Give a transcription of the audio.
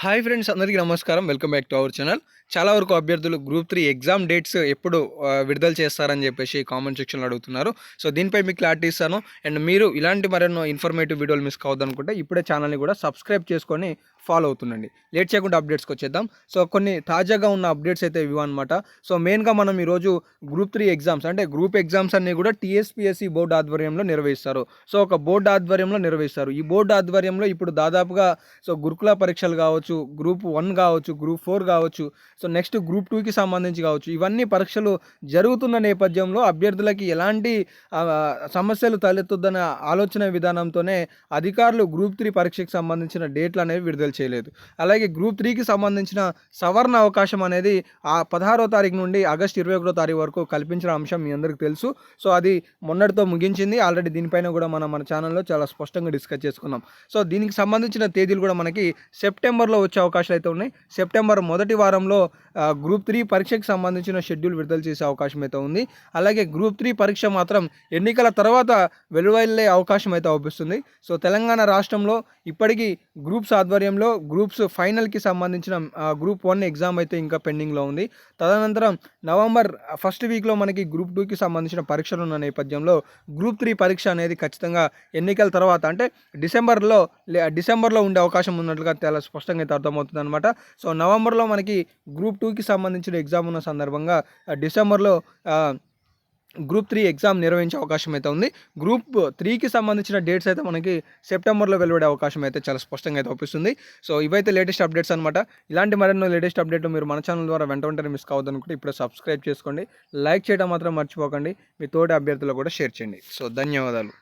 Hi friends, అందరికీ నమస్కారం. Welcome back to our channel. చాలా వరకు అభ్యర్థులు గ్రూప్ 3 ఎగ్జామ్ డేట్స్ ఎప్పుడు విడుదల చేస్తారని చెప్పేసి కామెంట్ సెక్షన్‌లో అడుగుతున్నారు. సో, దీనిపై మీకు క్లారిటీ ఇస్తాను. అండ్ మీరు ఇలాంటి మరెన్నో ఇన్ఫర్మేటివ్ వీడియోలు మిస్ కావద్దనుకుంటే ఇప్పుడే ఛానల్‌ని కూడా సబ్స్క్రైబ్ చేసుకొని ఫాలో అవుతుండండి. లేట్ చేయకుండా అప్డేట్స్‌కి వచ్చేద్దాం. సో, కొన్ని తాజాగా ఉన్న అప్డేట్స్ అయితే ఇవన్నమాట. సో, మెయిన్‌గా మనం ఈరోజు గ్రూప్ 3 ఎగ్జామ్స్ అంటే గ్రూప్ ఎగ్జామ్స్ అన్నీ కూడా టీఎస్‌పీఎస్‌సీ బోర్డు ఆధ్వర్యంలో నిర్వహిస్తారు. సో, ఒక బోర్డు ఆధ్వర్యంలో నిర్వహిస్తారు. ఈ బోర్డు ఆధ్వర్యంలో ఇప్పుడు దాదాపుగా గురుకుల పరీక్షలు కావచ్చు, గ్రూప్ 1 కావచ్చు, గ్రూప్ 4 కావచ్చు, సో నెక్స్ట్ గ్రూప్ 2కి సంబంధించి కావచ్చు, ఇవన్నీ పరీక్షలు జరుగుతున్న నేపథ్యంలో అభ్యర్థులకి ఎలాంటి సమస్యలు తలెత్తొద్దన్న ఆలోచన విధానంతోనే అధికారులు గ్రూప్ 3 పరీక్షకు సంబంధించిన డేట్లు అనేవి విడుదల చేయలేదు. అలాగే గ్రూప్ 3కి సంబంధించిన సవరణ అవకాశం అనేది 16వ తారీఖు నుండి ఆగస్టు 21వ తారీఖు వరకు కల్పించిన అంశం మీ అందరికీ తెలుసు. సో, అది మొన్నటితో ముగించింది. ఆల్రెడీ దీనిపైన కూడా మన ఛానల్లో చాలా స్పష్టంగా డిస్కస్ చేసుకున్నాం. సో, దీనికి సంబంధించిన తేదీలు కూడా మనకి సెప్టెంబర్లో వచ్చే అవకాశాలు అయితే ఉన్నాయి. సెప్టెంబర్ మొదటి వారంలో గ్రూప్ 3 పరీక్షకు సంబంధించిన షెడ్యూల్ విడుదల చేసే అవకాశం అయితే ఉంది. అలాగే గ్రూప్ 3 పరీక్ష మాత్రం ఎన్నికల తర్వాత వెలువెళ్ళే అవకాశం అయితే అవుపిస్తుంది. సో, తెలంగాణ రాష్ట్రంలో ఇప్పటికీ గ్రూప్స్ ఆధ్వర్యంలో గ్రూప్స్ ఫైనల్కి సంబంధించిన గ్రూప్ 1 ఎగ్జామ్ అయితే ఇంకా పెండింగ్లో ఉంది. తదనంతరం నవంబర్ ఫస్ట్ వీక్లో మనకి గ్రూప్ 2కి సంబంధించిన పరీక్షలు ఉన్న నేపథ్యంలో గ్రూప్ 3 పరీక్ష అనేది ఖచ్చితంగా ఎన్నికల తర్వాత అంటే డిసెంబర్లో ఉండే అవకాశం ఉన్నట్లుగా చాలా స్పష్టంగా అయితే అర్థమవుతుంది అనమాట. సో, నవంబర్లో మనకి గ్రూప్ 2కి సంబంధించిన ఎగ్జామ్ ఉన్న సందర్భంగా డిసెంబర్లో గ్రూప్ 3 ఎగ్జామ్ నిర్వహించే అవకాశం అయితే ఉంది. గ్రూప్ 3కి సంబంధించిన డేట్స్ అయితే మనకి సెప్టెంబర్లో వెలువడే అవకాశం అయితే చాలా స్పష్టంగా అయితే అవుపిస్తుంది. సో, ఇవైతే లేటెస్ట్ అప్డేట్స్ అనమాట. ఇలాంటి మరెన్నో లేటెస్ట్ అప్డేట్లు మీరు మన ఛానల్ ద్వారా వెంటనే మిస్ కావద్దనుకుంటే ఇప్పుడే సబ్స్క్రైబ్ చేసుకోండి. లైక్ చేయడం మాత్రం మర్చిపోకండి. మీ తోటి అభ్యర్థులకు కూడా షేర్ చేయండి. సో, ధన్యవాదాలు.